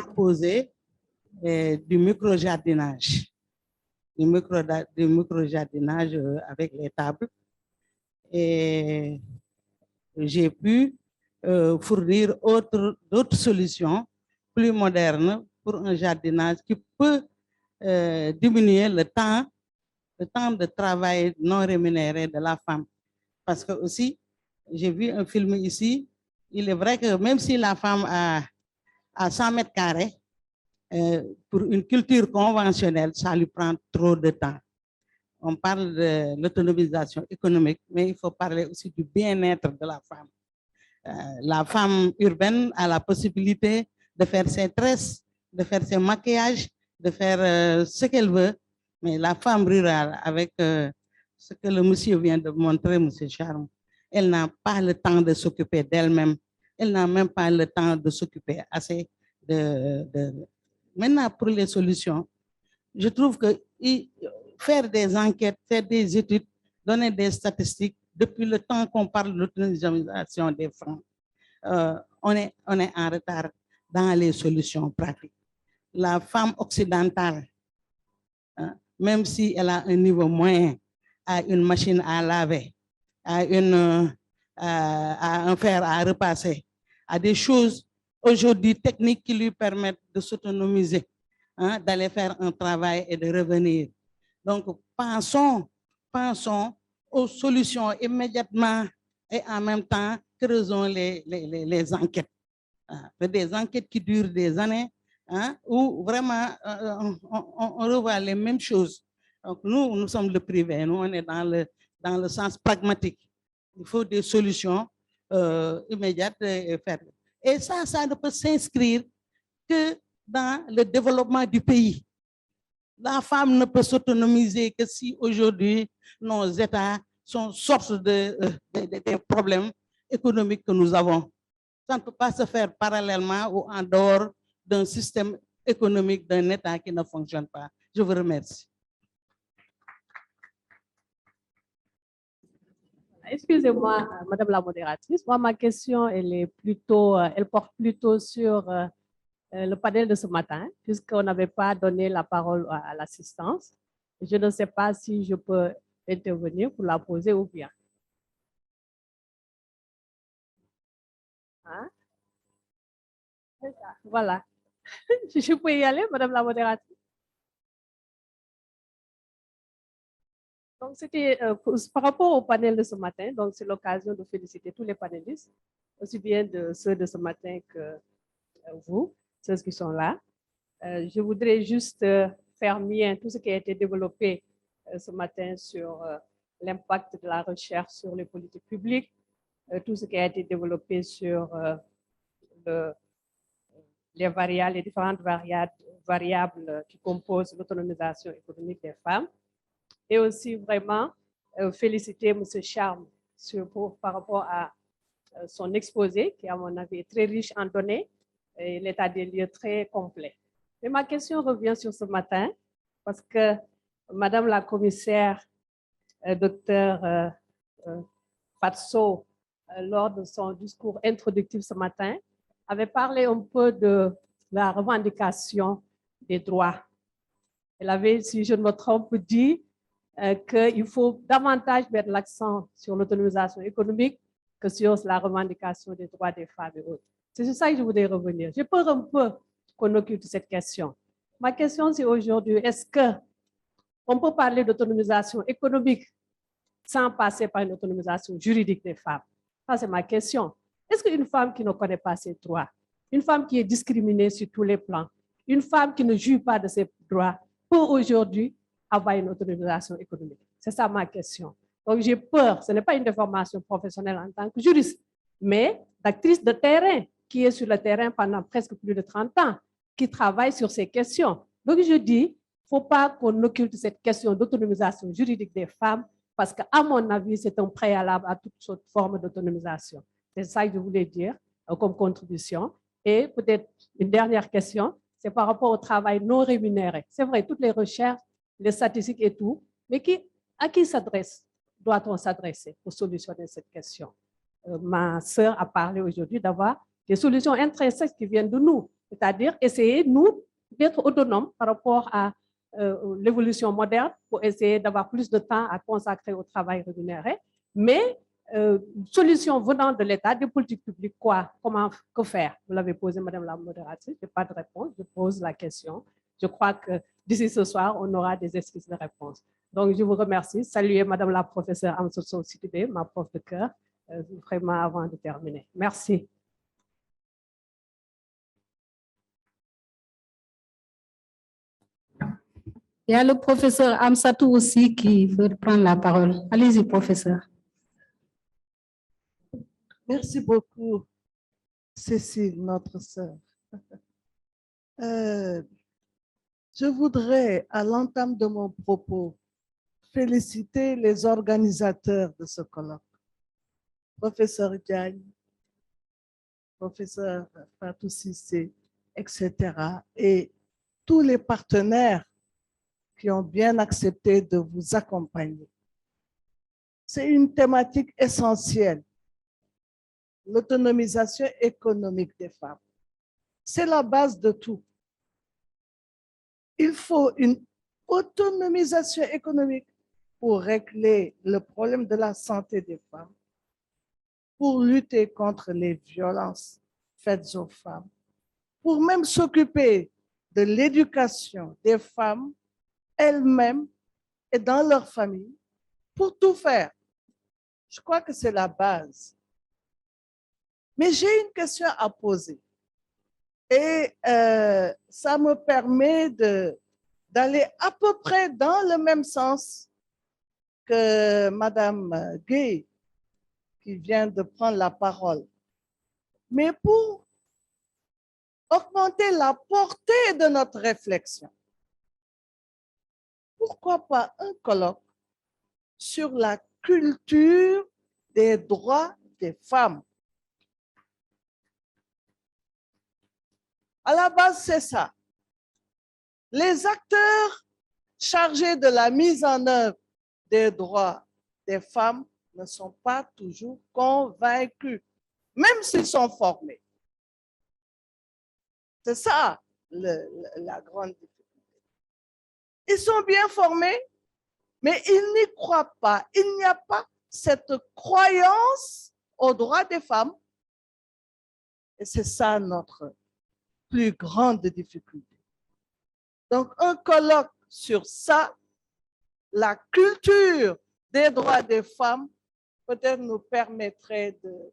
proposé du micro-jardinage. Du micro-jardinage avec les tables. Et j'ai pu fournir d'autres solutions plus modernes pour un jardinage qui peut diminuer le temps de travail non rémunéré de la femme. Parce que aussi, j'ai vu un film ici, il est vrai que même si la femme a 100 mètres carrés, pour une culture conventionnelle, ça lui prend trop de temps. On parle de l'autonomisation économique, mais il faut parler aussi du bien-être de la femme. La femme urbaine a la possibilité de faire ses tresses, de faire ses maquillages, de faire ce qu'elle veut, mais la femme rurale, avec ce que le monsieur vient de montrer, monsieur Charme, elle n'a pas le temps de s'occuper d'elle-même. Elle n'a même pas le temps de s'occuper assez Maintenant, pour les solutions, je trouve que faire des enquêtes, faire des études, donner des statistiques, depuis le temps qu'on parle de l'autonomisation des femmes, on est en retard dans les solutions pratiques. La femme occidentale, même si elle a un niveau moyen, a une machine à laver, a un fer à repasser, a des choses aujourd'hui techniques qui lui permettent de s'autonomiser, d'aller faire un travail et de revenir. Donc, pensons aux solutions immédiatement et en même temps creusons les enquêtes. Des enquêtes qui durent des années, où vraiment on revoit les mêmes choses. Donc, nous sommes le privé, nous on est dans le sens pragmatique. Il faut des solutions immédiates et fermes. Et ça ne peut s'inscrire que dans le développement du pays. La femme ne peut s'autonomiser que si aujourd'hui nos États sont source des problèmes économiques que nous avons. Ça ne peut pas se faire parallèlement ou en dehors d'un système économique d'un État qui ne fonctionne pas. Je vous remercie. Excusez-moi, Madame la modératrice. Moi, ma question, elle porte plutôt sur le panel de ce matin, puisqu'on n'avait pas donné la parole à l'assistance. Je ne sais pas si je peux intervenir pour la poser ou bien. Voilà. Je peux y aller, Madame la modératrice? Donc, c'était par rapport au panel de ce matin, donc c'est l'occasion de féliciter tous les panélistes, aussi bien de ceux de ce matin que vous, ceux qui sont là. Je voudrais juste faire mien tout ce qui a été développé ce matin sur l'impact de la recherche sur les politiques publiques, tout ce qui a été développé sur les différentes variables qui composent l'autonomisation économique des femmes. Et aussi vraiment féliciter M. Charme par rapport à son exposé, qui à mon avis est très riche en données et l'état des lieux très complet. Et ma question revient sur ce matin, parce que Madame la commissaire, Dr Fatso, lors de son discours introductif ce matin, avait parlé un peu de la revendication des droits. Elle avait, si je ne me trompe, dit qu'il faut davantage mettre l'accent sur l'autonomisation économique que sur la revendication des droits des femmes et autres. C'est sur ça que je voudrais revenir. J'ai peur un peu qu'on occupe cette question. Ma question, c'est aujourd'hui, est-ce qu'on peut parler d'autonomisation économique sans passer par une autonomisation juridique des femmes? Ça, c'est ma question. Est-ce qu'une femme qui ne connaît pas ses droits, une femme qui est discriminée sur tous les plans, une femme qui ne jouit pas de ses droits, peut aujourd'hui avoir une autonomisation économique? C'est ça ma question. Donc, j'ai peur, ce n'est pas une déformation professionnelle en tant que juriste, mais d'actrice de terrain qui est sur le terrain pendant presque plus de 30 ans, qui travaille sur ces questions. Donc, je dis, il ne faut pas qu'on occulte cette question d'autonomisation juridique des femmes, parce qu'à mon avis, c'est un préalable à toute sorte de forme d'autonomisation. C'est ça que je voulais dire comme contribution. Et peut-être une dernière question, c'est par rapport au travail non rémunéré. C'est vrai, toutes les recherches, les statistiques et tout, mais à qui doit-on s'adresser pour solutionner cette question? Ma sœur a parlé aujourd'hui d'avoir des solutions intrinsèques qui viennent de nous. C'est-à-dire essayer, nous, d'être autonomes par rapport à l'évolution moderne pour essayer d'avoir plus de temps à consacrer au travail rémunéré. Mais solution venant de l'État, des politiques publiques, quoi? Comment, que faire? Vous l'avez posé, Madame la modératrice, je n'ai pas de réponse, je pose la question. Je crois que d'ici ce soir, on aura des esquisses de réponse. Donc, je vous remercie. Saluez Madame la professeure Amsoso Sidibé, ma prof de cœur, vraiment avant de terminer. Merci. Il y a le professeur Amsatou aussi qui veut prendre la parole. Allez-y, professeur. Merci beaucoup, Cécile, notre sœur. Je voudrais, à l'entame de mon propos, féliciter les organisateurs de ce colloque. Professeur Diagne, professeur Fatou Cissé, etc. Et tous les partenaires qui ont bien accepté de vous accompagner. C'est une thématique essentielle, l'autonomisation économique des femmes. C'est la base de tout. Il faut une autonomisation économique pour régler le problème de la santé des femmes, pour lutter contre les violences faites aux femmes, pour même s'occuper de l'éducation des femmes elles-mêmes et dans leur famille, pour tout faire. Je crois que c'est la base. Mais j'ai une question à poser. Et ça me permet d'aller à peu près dans le même sens que Madame Gay, qui vient de prendre la parole. Mais pour augmenter la portée de notre réflexion, pourquoi pas un colloque sur la culture des droits des femmes? À la base, c'est ça. Les acteurs chargés de la mise en œuvre des droits des femmes ne sont pas toujours convaincus, même s'ils sont formés. C'est ça la grande difficulté. Ils sont bien formés, mais ils n'y croient pas. Il n'y a pas cette croyance aux droits des femmes. Et c'est ça notre plus grande difficulté. Donc, un colloque sur ça, la culture des droits des femmes, peut-être nous permettrait de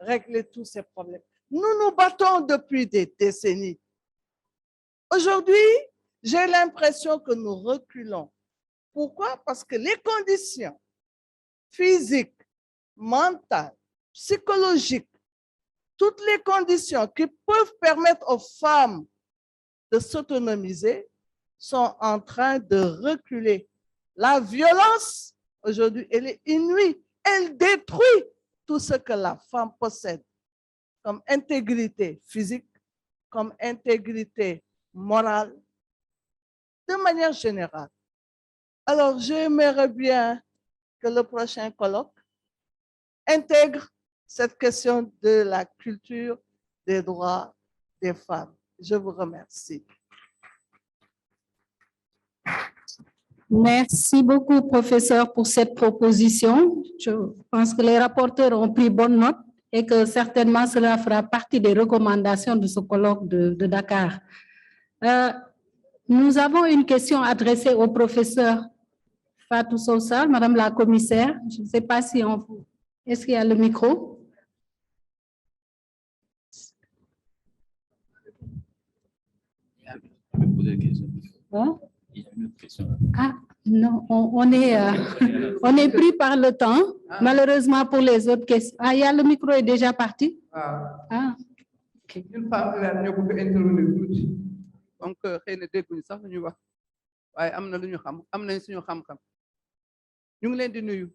régler tous ces problèmes. Nous nous battons depuis des décennies. Aujourd'hui, j'ai l'impression que nous reculons. Pourquoi? Parce que les conditions physiques, mentales, psychologiques, toutes les conditions qui peuvent permettre aux femmes de s'autonomiser sont en train de reculer. La violence, aujourd'hui, elle est inouïe. Elle détruit tout ce que la femme possède comme intégrité physique, comme intégrité morale, de manière générale. Alors, j'aimerais bien que le prochain colloque intègre cette question de la culture des droits des femmes. Je vous remercie. Merci beaucoup, professeur, pour cette proposition. Je pense que les rapporteurs ont pris bonne note et que certainement cela fera partie des recommandations de ce colloque de Dakar. Nous avons une question adressée au professeur Fatou Sousa, Madame la commissaire. Je ne sais pas si on... Est-ce qu'il y a le micro? Hein? Ah, non, on est pris par le temps, malheureusement pour les autres questions. Ah, il y a le micro est déjà parti? Ah, ok. Une femme ñoo bëgg intervenir tuuti donc xëy na dégguñu sax lu ñuy wax waaye am na lu ñu xam am nañ suñu xam-xam ñu ngi leen di nuyu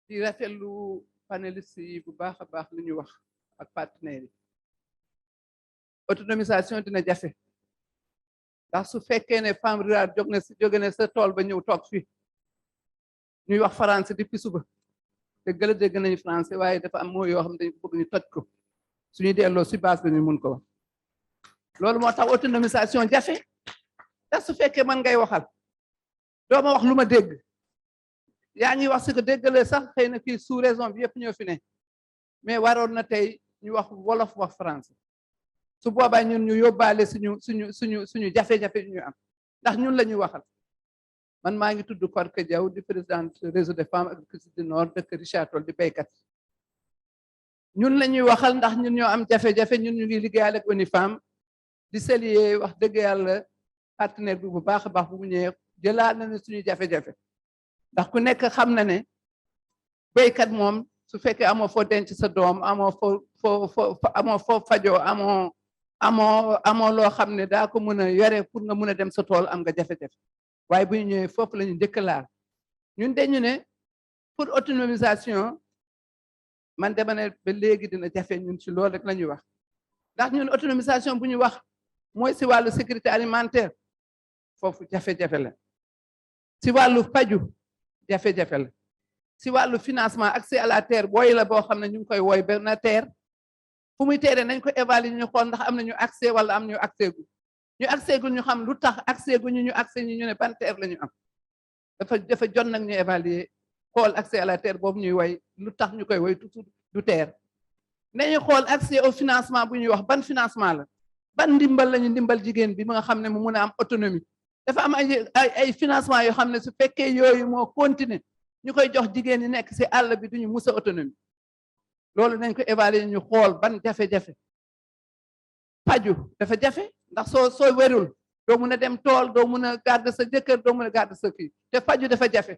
di rafetlu panélistes yi bu baax a baax lu ñu wax ak partenaires yi autonomisation dina jafe ndax su fekkee ne femme rurale jóge na sa tool ba ñëw toog fii ñuy wax français depuis suba te gën a dégg nañu français waaye dafa am moo yoo xam ne dañ ko bëgg ñu toj ko suñuy delloo si base dañu mun ko wax loolu moo tax autonomisation jafe ndax su fekkee man ngay waxal doo ma wax lu ma dégg yaa ngi wax si ko déggalee sax xëy na kii sous raison bi yëpp ñoo fi ne mais waroon na tey ñu wax wolof wax français su boobaa ñun ñu yóbbaale suñu jafe-jafe ñu am ndax ñun la ñuy waxal man maa ngi tudd Korka Diaw di présidente réseau des femmes agricultrices du Nord dëkk Richard Toll di béykat ñun la ñuy waxal ndax ñun ñoo am jafe-jafe ñun ñu ngi liggéeyal ak ONU Femmes di saluer wax dëgg yàlla partenaire bi bu baax a baax bu mu ñëwee jëlaat na ne suñu jafe-jafe ndax ku nekk xam na ne béykat moom su fekkee amoo foo denc sa doom amoo foo fajoo amoo loo xam ne daa ko mën a yore pour nga mën a dem sa tool am nga jafe-jafe waaye bu ñu ñëwee foofu la ñu njëkk laal ñun dañu ne pour autonomisation man dama ne ba léegi dina jafe ñun ci loolu rek la ñuy wax ndax ñun autonomisation bu ñu wax mooy si wàllu sécurité alimentaire foofu jafe-jafe la si wàllu paju jafe-jafe la si wàllu financement accès à la terre booy la boo xam ne ñu ngi koy wooy ba na terre fu muy teere nañ ko évaluer ñu xool ndax am nañu accès wala am ñu accès gu ñu accès gu ñu xam lu tax accès gu ñu accès ñu ne ban terre la ñu am dafa jot nag ñu évaluer xool accès à la terre boobu ñuy woy lu tax ñu koy woy toujours du terre nañu xool accès au financement bu ñuy wax ban financement la ban ndimbal lañu ndimbal jigéen bi nga xam ne mu mun a am autonomie dafa am ay financement yoo xam ne su fekkee yooyu moo continuer ñu koy jox jigéen ñi nekk si àll bi duñu musa autonomie loolu nañ ko évaluer ñu xool ban jafe-jafe paju dafa jafe ndax soo wérul doo mun a dem tool doo mun a garder sa jëkkër doo mun a garder sa kii te faju dafa jafe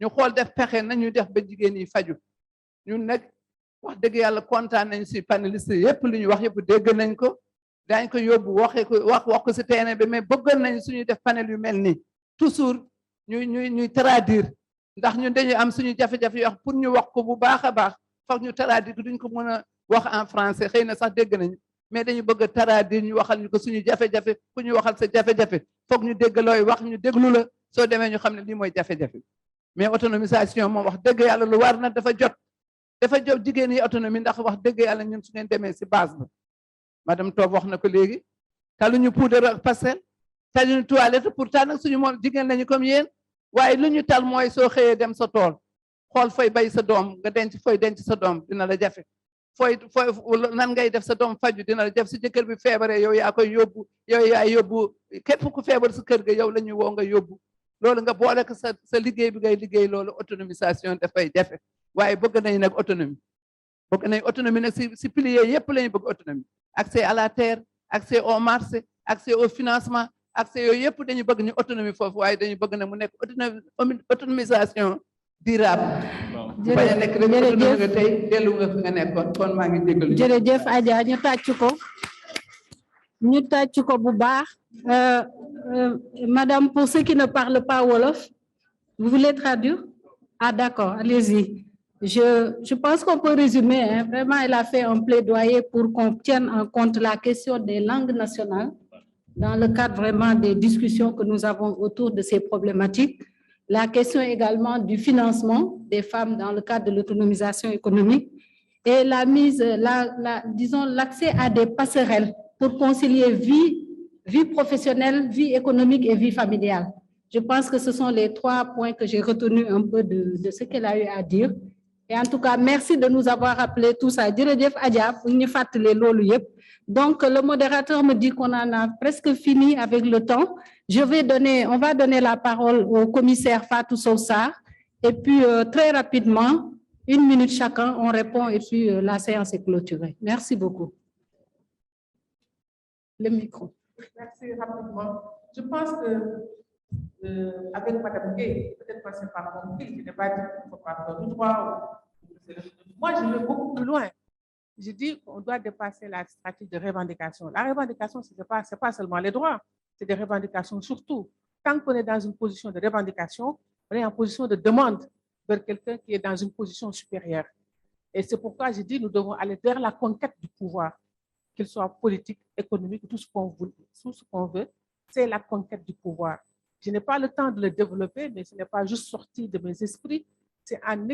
ñu xool def pexe nañu def ba jigéen yi faju ñun nag wax dëgg yàlla kontaan nañ si panélistes yëpp lu ñu wax yëpp dégg nañ ko daañ ko yóbbu wax ko si terrain bi mais bëggoon nañ suñuy def panel yu mel nii toujours ñuy traduire ndax ñun dañuy am suñu jafe-jafe yoo wax pour ñu wax ko bu baax a baax foog ñu traduire duñ ko mën a wax en français xëy na sax dégg nañu mais dañu bëgg a traduire ñu waxal ñu ko suñu jafe-jafe ku ñu waxal sa jafe-jafe foog ñu dégg looy wax ñu déglu la soo demee ñu xam ne lii mooy jafe-jafe mais autonomisation moom wax dëgg yàlla lu war na dafa jot jigéen yi autonomie ndax wax dëgg yàlla ñun su ngeen demee si base ba madame Toob wax na ko léegi taluñu poudre ak pastel taluñu toilette pourtant nag suñu moom jigéen lañu comme yéen waaye lu ñu tal mooy soo xëyee dem sa tool xool fooy bay sa doom nga denc fooy denc sa doom dina la jafe fooy nan ngay def sa doom faju dina la jafe si jëkkër bi feebaree yow yaa koy yóbbu yow yaay yóbbu képp ku feebar sa kër ga yow la ñu woo nga yóbbu loolu nga boole ko sa liggéey bi ngay liggéey loolu autonomisation dafay jafe waaye bëgg nañ nag autonomie nag si pilier yëpp la ñu bëgg autonomie accès à la terre accès au marché accès au financement accès yooyu yëpp dañu bëgg ñu autonomie foofu waaye dañu bëgg na mu nekk autonomisation durable bañ a nekk rek autonomie nga tey dellu nga fi nga nekkoon kon maa ngi jégalu jërëjëf Adja ñu tàcc ko bu baax madame, pour ceux qui ne parlent pas wolof, vous voulez traduire? Ah d'accord, allez-y. Je pense qu'on peut résumer, hein. Vraiment, elle a fait un plaidoyer pour qu'on tienne en compte la question des langues nationales dans le cadre vraiment des discussions que nous avons autour de ces problématiques. La question également du financement des femmes dans le cadre de l'autonomisation économique et disons, l'accès à des passerelles pour concilier vie professionnelle, vie économique et vie familiale. Je pense que ce sont les 3 points que j'ai retenus un peu de ce qu'elle a eu à dire. Et en tout cas, merci de nous avoir rappelé tout ça. Donc, le modérateur me dit qu'on en a presque fini avec le temps. On va donner la parole au commissaire Fatou Sow-Sarr. Et puis, très rapidement, 1 minute chacun, on répond et puis la séance est clôturée. Merci beaucoup. Le micro. Merci rapidement. Je pense que avec Mme Gay, peut-être que ce n'est pas compris, je n'ai pas dit qu'il ne faut pas faire du droit. Moi, je vais beaucoup plus loin. Je dis qu'on doit dépasser la stratégie de revendication. La revendication, ce n'est pas seulement les droits, c'est des revendications surtout. Tant qu'on est dans une position de revendication, on est en position de demande vers quelqu'un qui est dans une position supérieure. Et c'est pourquoi je dis que nous devons aller vers la conquête du pouvoir, qu'il soit politique, économique, tout ce qu'on veut, c'est la conquête du pouvoir. Je n'ai pas le temps de le développer, mais ce n'est pas juste sorti de mes esprits, c'est en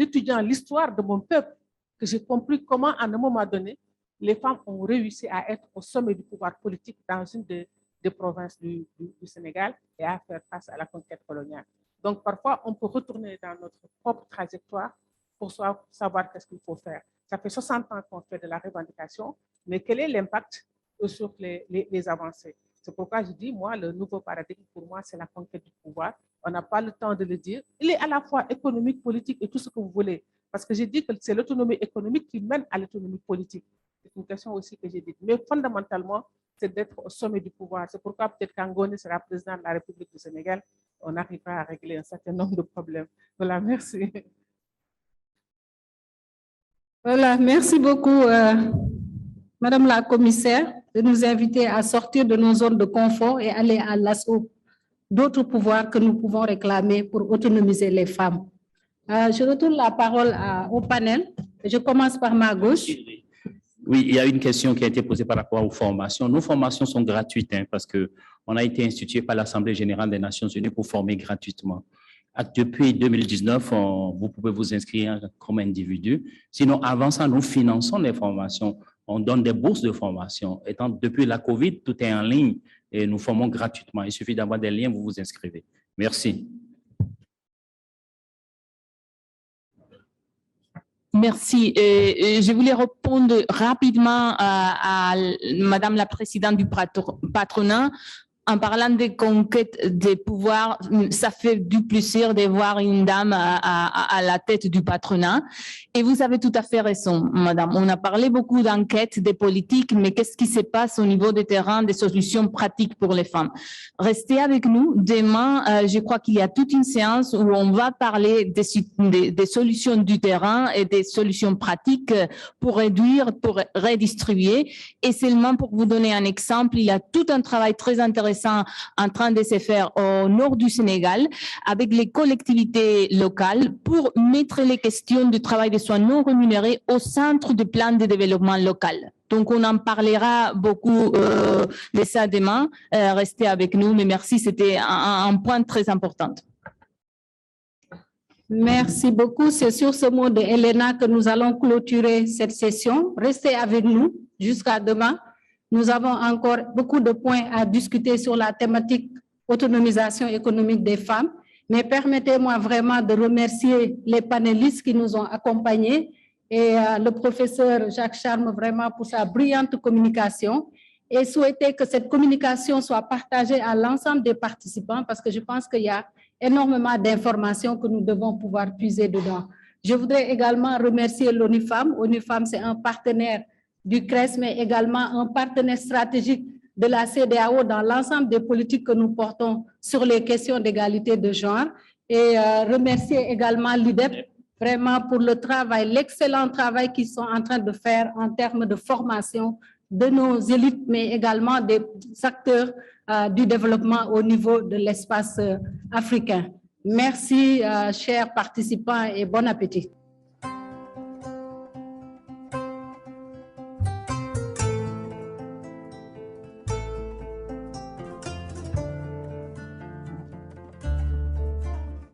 étudiant l'histoire de mon peuple que j'ai compris comment, à un moment donné, les femmes ont réussi à être au sommet du pouvoir politique dans une des provinces du Sénégal et à faire face à la conquête coloniale. Donc, parfois, on peut retourner dans notre propre trajectoire pour savoir qu'est-ce qu'il faut faire. Ça fait 60 ans qu'on fait de la revendication, mais quel est l'impact sur les avancées? C'est pourquoi je dis, moi, le nouveau paradigme, pour moi, c'est la conquête du pouvoir. On n'a pas le temps de le dire. Il est à la fois économique, politique et tout ce que vous voulez. Parce que j'ai dit que c'est l'autonomie économique qui mène à l'autonomie politique. C'est une question aussi que j'ai dit. Mais fondamentalement, c'est d'être au sommet du pouvoir. C'est pourquoi peut-être qu'Angoni sera président de la République du Sénégal, on arrivera à régler un certain nombre de problèmes. Voilà, merci. Voilà, merci beaucoup, Madame la Commissaire, de nous inviter à sortir de nos zones de confort et aller à l'assaut d'autres pouvoirs que nous pouvons réclamer pour autonomiser les femmes. Je retourne la parole au panel. Je commence par ma gauche. Oui, il y a une question qui a été posée par rapport aux formations. Nos formations sont gratuites parce qu'on a été institué par l'Assemblée générale des Nations unies pour former gratuitement. Depuis 2019, vous pouvez vous inscrire comme individu. Sinon, avant ça, nous finançons les formations. On donne des bourses de formation. Étant depuis la COVID, tout est en ligne et nous formons gratuitement. Il suffit d'avoir des liens, vous vous inscrivez. Merci. Merci. Je voulais répondre rapidement à Madame la Présidente du patronat. En parlant des conquêtes des pouvoirs, ça fait du plaisir de voir une dame à la tête du patronat. Et vous avez tout à fait raison, madame. On a parlé beaucoup d'enquêtes, des politiques, mais qu'est-ce qui se passe au niveau des terrains, des solutions pratiques pour les femmes? Restez avec nous. Demain, je crois qu'il y a toute une séance où on va parler des solutions du terrain et des solutions pratiques pour réduire, pour redistribuer. Et seulement pour vous donner un exemple, il y a tout un travail très intéressant en train de se faire au nord du Sénégal avec les collectivités locales pour mettre les questions du travail des soins non rémunérés au centre du plan de développement local. Donc, on en parlera beaucoup de ça demain. Restez avec nous, mais merci, c'était un point très important. Merci beaucoup. C'est sur ce mot de Elena que nous allons clôturer cette session. Restez avec nous jusqu'à demain. Nous avons encore beaucoup de points à discuter sur la thématique autonomisation économique des femmes, mais permettez-moi vraiment de remercier les panélistes qui nous ont accompagnés et le professeur Jacques Charme vraiment pour sa brillante communication et souhaiter que cette communication soit partagée à l'ensemble des participants parce que je pense qu'il y a énormément d'informations que nous devons pouvoir puiser dedans. Je voudrais également remercier l'ONU Femmes. ONU Femmes, c'est un partenaire du CRES, mais également un partenaire stratégique de la CEDEAO dans l'ensemble des politiques que nous portons sur les questions d'égalité de genre. Et remercier également l'IDEP vraiment pour le travail, l'excellent travail qu'ils sont en train de faire en termes de formation de nos élites, mais également des acteurs du développement au niveau de l'espace africain. Merci, chers participants, et bon appétit.